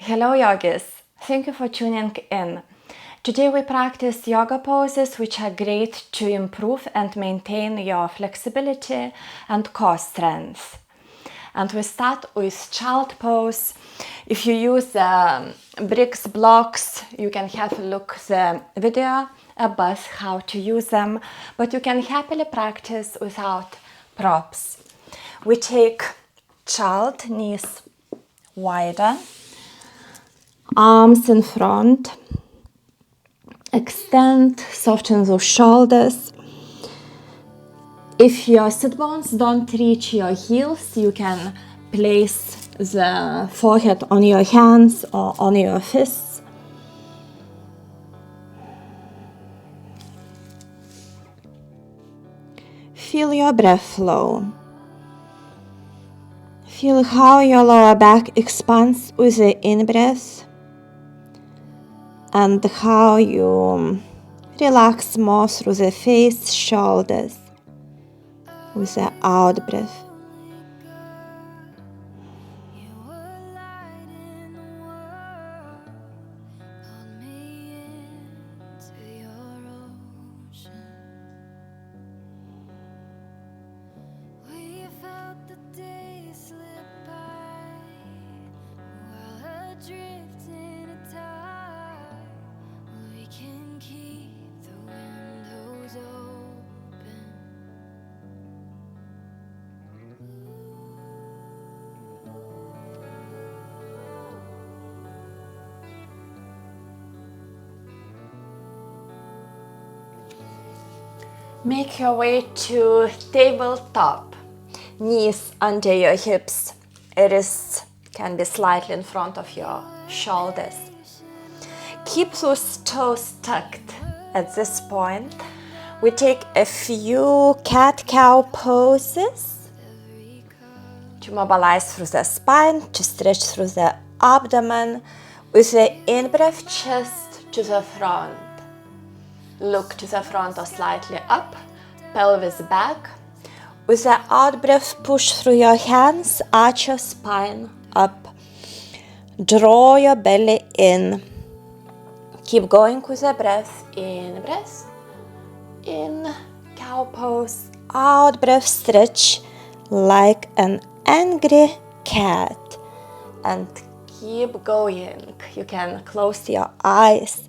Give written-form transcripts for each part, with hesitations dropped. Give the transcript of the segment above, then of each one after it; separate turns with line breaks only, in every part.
Hello yogis, thank you for tuning in. Today we practice yoga poses which are great to improve and maintain your flexibility and core strength. And we start with child pose. If you use bricks, blocks, you can have a look the video about how to use them, but you can happily practice without props. We take child, knees wider, arms in front, extend, soften those shoulders. If your sit bones don't reach your heels, you can place the forehead on your hands or on your fists. Feel your breath flow. Feel how your lower back expands with the in-breath and how you relax more through the face, shoulders with the out-breath. Make your way to tabletop. Knees under your hips. Wrists can be slightly in front of your shoulders. Keep those toes tucked. At this point, we take a few cat-cow poses to mobilize through the spine, to stretch through the abdomen, with the in-breath chest to the front. Look to the front or slightly up, pelvis back. With the out-breath, push through your hands, arch your spine up. Draw your belly in. Keep going with the breath. In breath, in cow pose. Out breath, stretch like an angry cat. And keep going. You can close your eyes.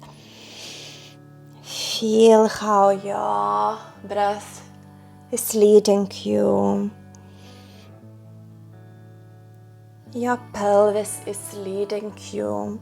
Feel how your breath is leading you. Your pelvis is leading you.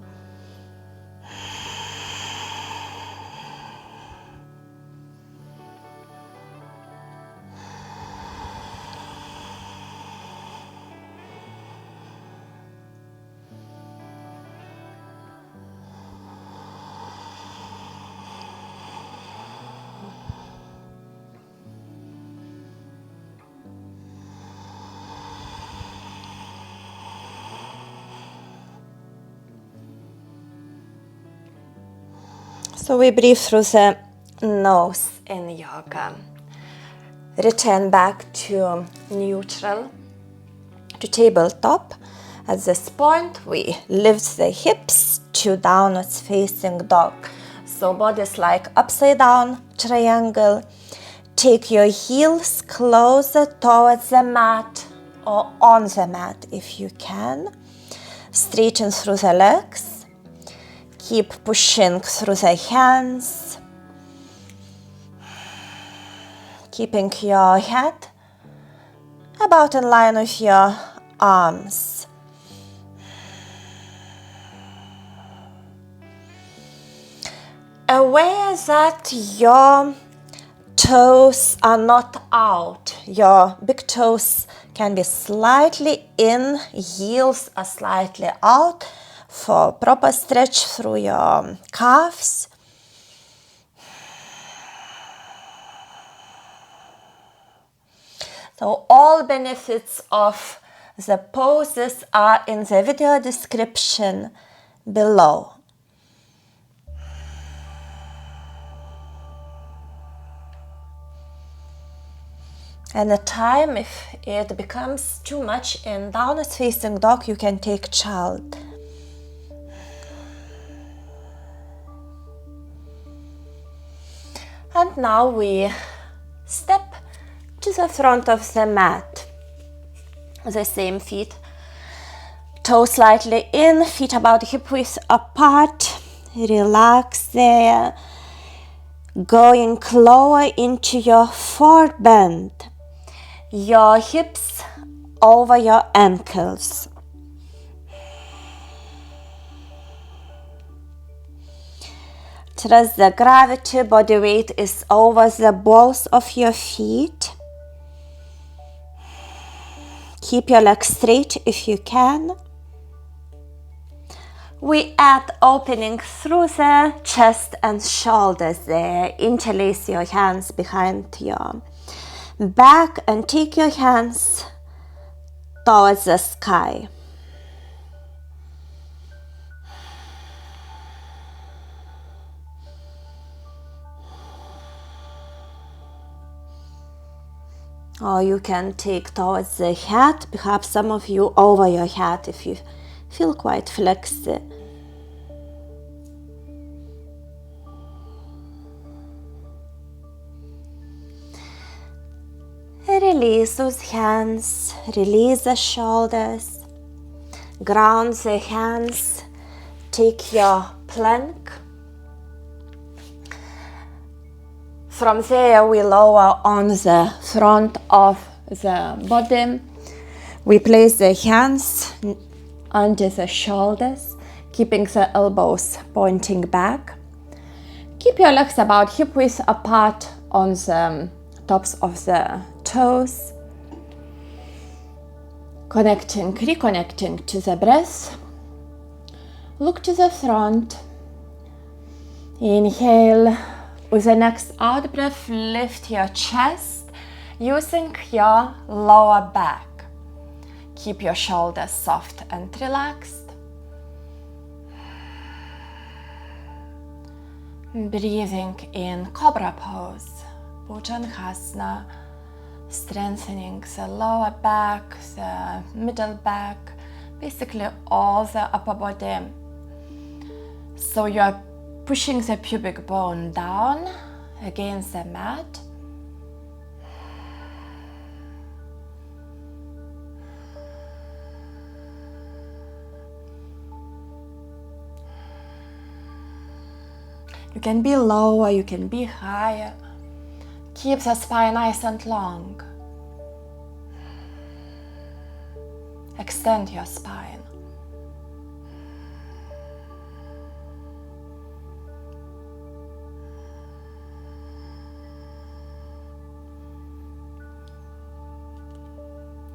So we breathe through the nose in yoga. Return back to neutral, to tabletop. At this point, we lift the hips to downwards facing dog. So body is like upside down triangle. Take your heels closer towards the mat or on the mat if you can. Straighten through the legs. Keep pushing through the hands, keeping your head about in line with your arms. Aware that your toes are not out. Your big toes can be slightly in, heels are slightly out. For proper stretch through your calves. So all benefits of the poses are in the video description below. And at time, if it becomes too much in downward facing dog, you can take child. And now we step to the front of the mat. The same feet. Toes slightly in, feet about hip width apart. Relax there. Going lower into your forward bend. Your hips over your ankles. Trust the gravity, body weight is over the balls of your feet. Keep your legs straight if you can. We add opening through the chest and shoulders there. Interlace your hands behind your back and take your hands towards the sky. Or you can take towards the head, perhaps some of you over your head if you feel quite flexi. Release those hands, release the shoulders, ground the hands, take your plank. From there we lower on the front of the body. We place the hands under the shoulders, keeping the elbows pointing back. Keep your legs about hip width apart on the tops of the toes. Reconnecting to the breath. Look to the front. Inhale. With the next out breath, lift your chest using your lower back. Keep your shoulders soft and relaxed. Breathing in Cobra pose, Bhujangasana, strengthening the lower back, the middle back, basically all the upper body. So you're pushing the pubic bone down against the mat. You can be lower, you can be higher. Keep the spine nice and long. Extend your spine.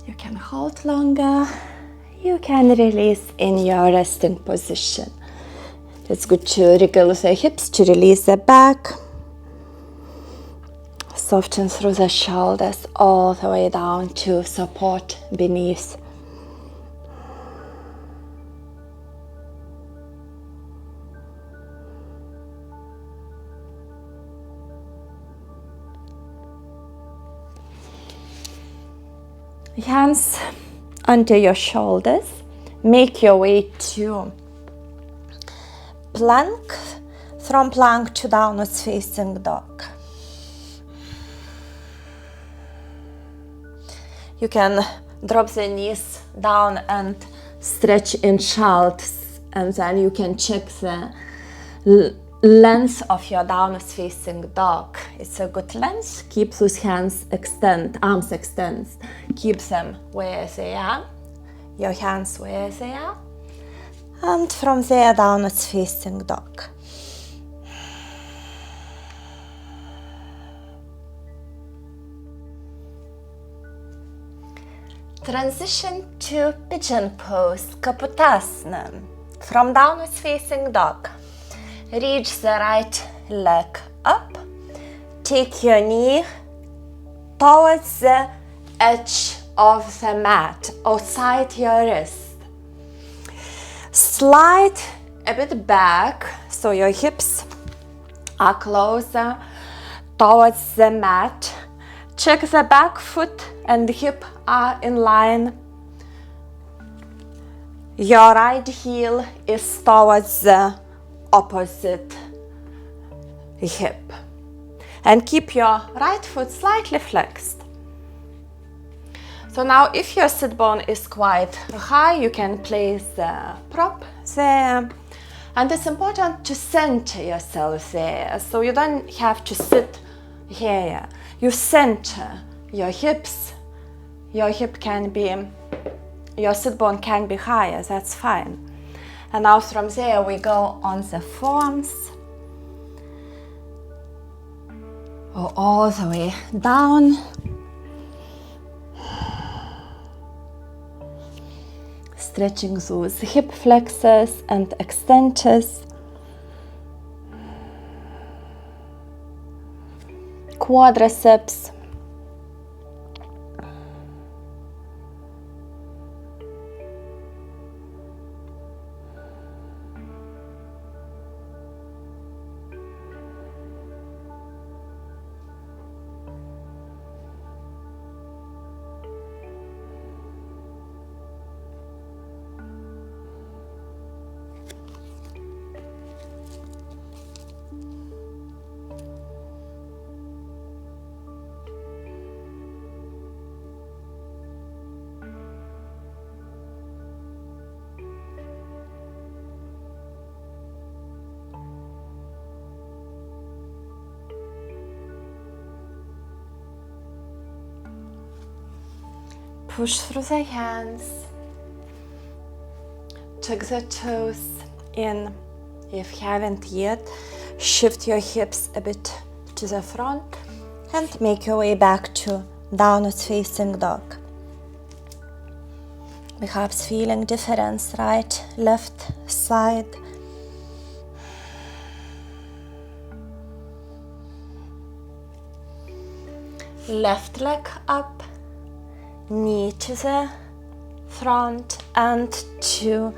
You can hold longer, you can release in your resting position. It's good to wriggle the hips to release the back. Soften through the shoulders all the way down to support beneath. Hands under your shoulders. Make your way to plank. From plank to downward facing dog. You can drop the knees down and stretch in childs, and then you can check the length of your downward facing dog. It's a good length. Keep those hands arms extend. Keep them where they are. Your hands where they are. And from there, downward facing dog. Transition to pigeon pose, Kapotasana. From downward facing dog. Reach the right leg up. Take your knee towards the edge of the mat, outside your wrist. Slide a bit back so your hips are closer towards the mat. Check the back foot and the hip are in line. Your right heel is towards the opposite hip. And keep your right foot slightly flexed. So now if your sit bone is quite high, you can place the prop there. And it's important to center yourself there. So you don't have to sit here. You center your hips. Your hip can be, your sit bone can be higher, that's fine. And now from there we go on the forearms. Go all the way down. Stretching those hip flexors and extensors. Quadriceps. Push through the hands. Tuck the toes in. If you haven't yet, shift your hips a bit to the front and make your way back to downward facing dog. Perhaps feeling difference right, left side. Left leg up. Knee to the front and to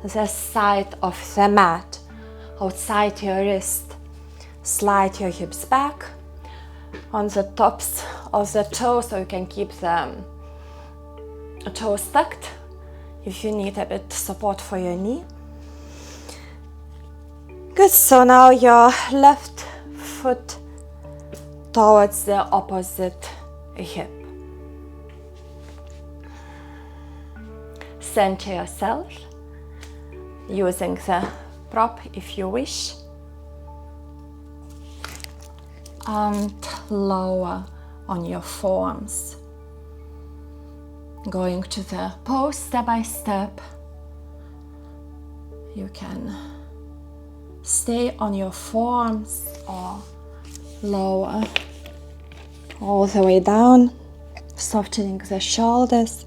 the side of the mat, outside your wrist. Slide your hips back on the tops of the toes so you can keep the toes tucked if you need a bit support for your knee. Good, so now your left foot towards the opposite hip. Center yourself using the prop if you wish, and lower on your forearms, going to the pose step by step. You can stay on your forearms or lower all the way down, softening the shoulders.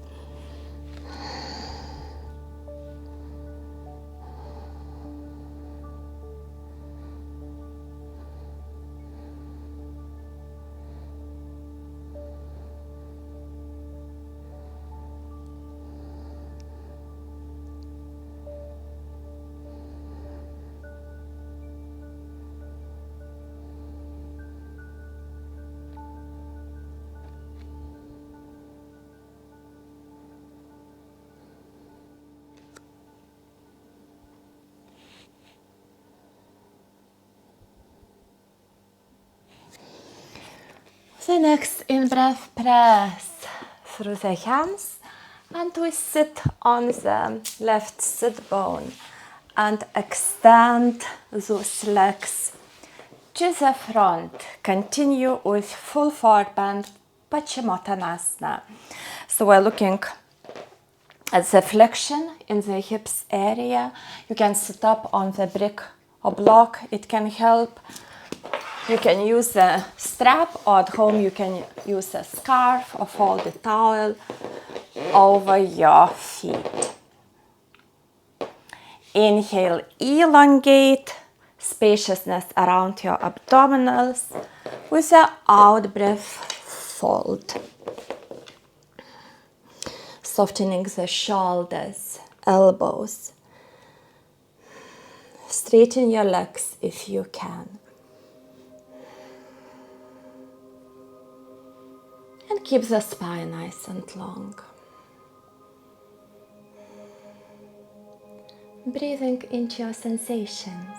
The next in-breath, press through the hands and we sit on the left sit bone and extend those legs to the front. Continue with full forward bend, Paschimottanasana. So we're looking at the flexion in the hips area. You can sit up on the brick or block. It can help. You can use a strap, or at home you can use a scarf or folded towel over your feet. Inhale, elongate, spaciousness around your abdominals. With the out breath, fold. Softening the shoulders, elbows. Straighten your legs if you can. And keep the spine nice and long. Breathing into your sensations.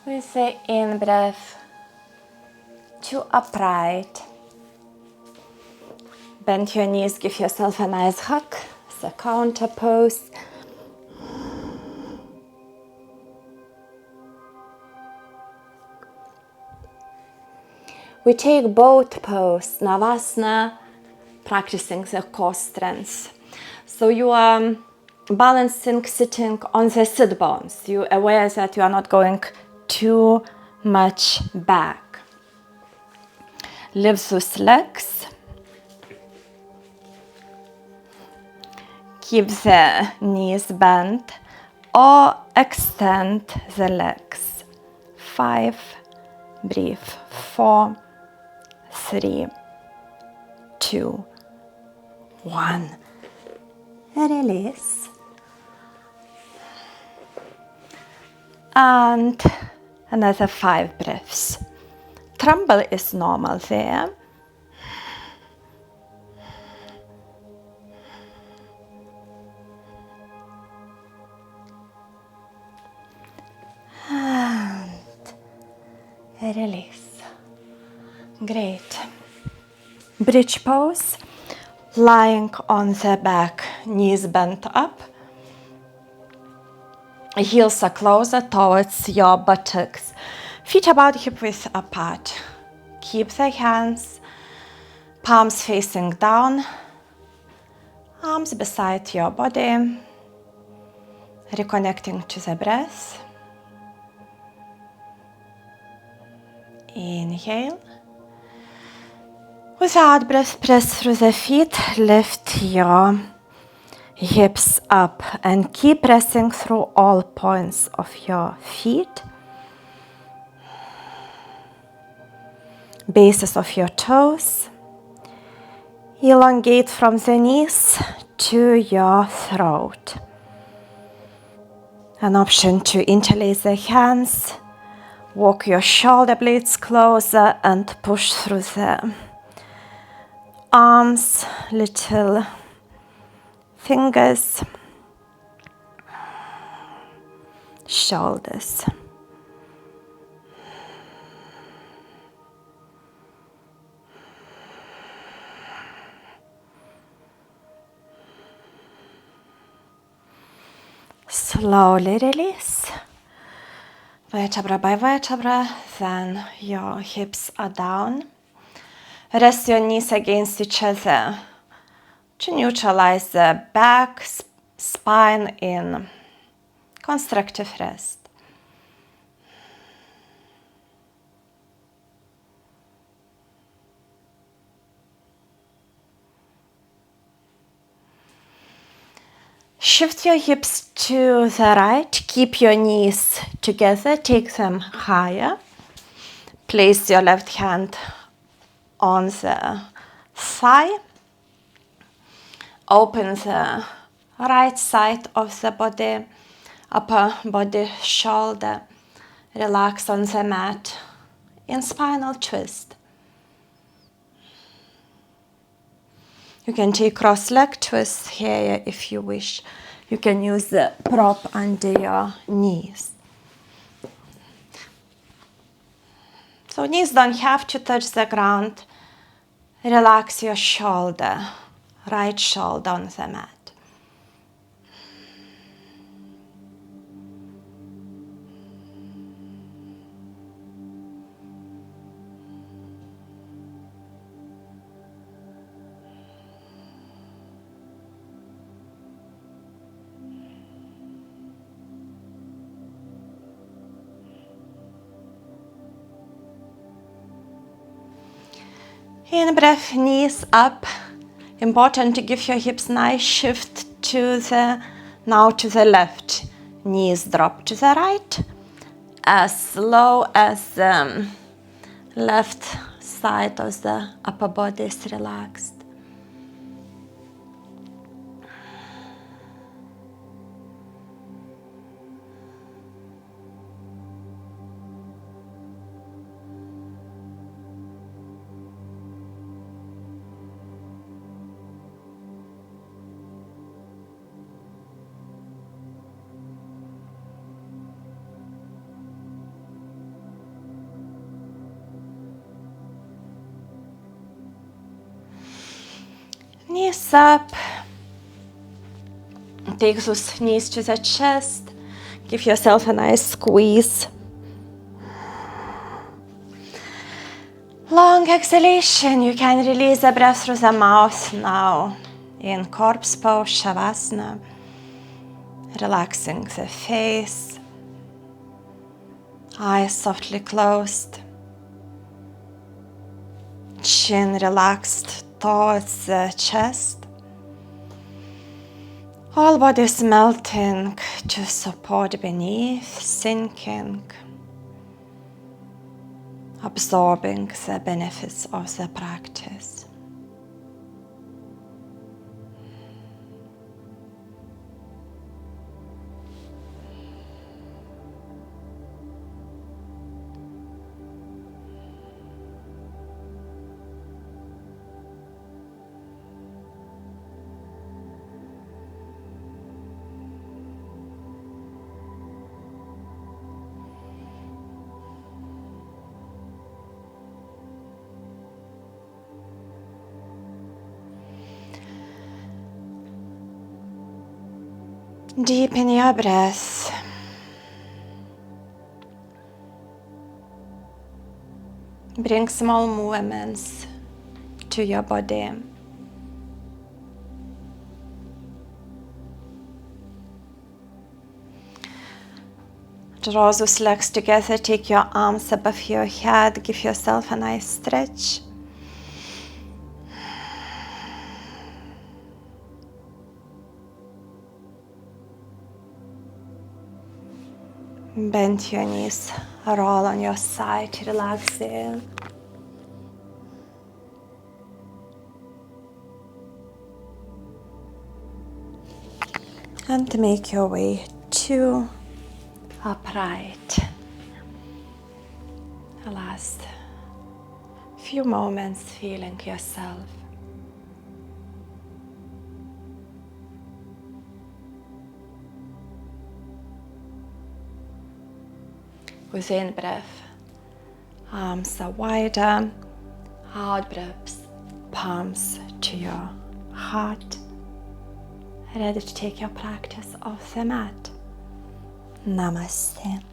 With the in-breath to upright. Bend your knees, give yourself a nice hug. It's a counter pose. We take both pose, Navasana, practicing the core strength. So you are balancing, sitting on the sit bones. You are aware that you are not going too much back. Lift those legs. Keep the knees bent or extend the legs. 5, breathe. 4, 3, 2, 1. Release. And another 5 breaths. Tremble is normal there. And release. Great. Bridge pose. Lying on the back, knees bent up. Heels are closer towards your buttocks. Feet about hip width apart. Keep the hands, palms facing down, arms beside your body. Reconnecting to the breath. Inhale. With the out breath, press through the feet. Lift your hips up and keep pressing through all points of your feet. Bases of your toes. Elongate from the knees to your throat. An option to interlace the hands. Walk your shoulder blades closer and push through the arms, little fingers, shoulders. Slowly release. Vertebra by vertebra, then your hips are down. Rest your knees against each other to neutralize the back, spine in constructive rest. Shift your hips to the right. Keep your knees together. Take them higher. Place your left hand on the thigh. Open the right side of the body, upper body, shoulder. Relax on the mat in spinal twist. You can take cross-leg twist here if you wish. You can use the prop under your knees. So knees don't have to touch the ground. Relax your shoulder, right shoulder on the mat. In breath, knees up. Important to give your hips nice shift to the left. Knees drop to the right. As slow as the left side of the upper body is relaxed. Knees up. Take those knees to the chest. Give yourself a nice squeeze. Long exhalation. You can release the breath through the mouth now. In corpse pose, Shavasana. Relaxing the face. Eyes softly closed. Chin relaxed towards the chest. Whole body is melting to support beneath, sinking, absorbing the benefits of the practice. Deepen your breath. Bring small movements to your body. Draw those legs together, take your arms above your head, give yourself a nice stretch. Bend your knees, roll on your side, relaxing. And make your way to upright. The last few moments feeling yourself. With in-breath, arms are wider, out-breath, palms to your heart. Ready to take your practice off the mat. Namaste.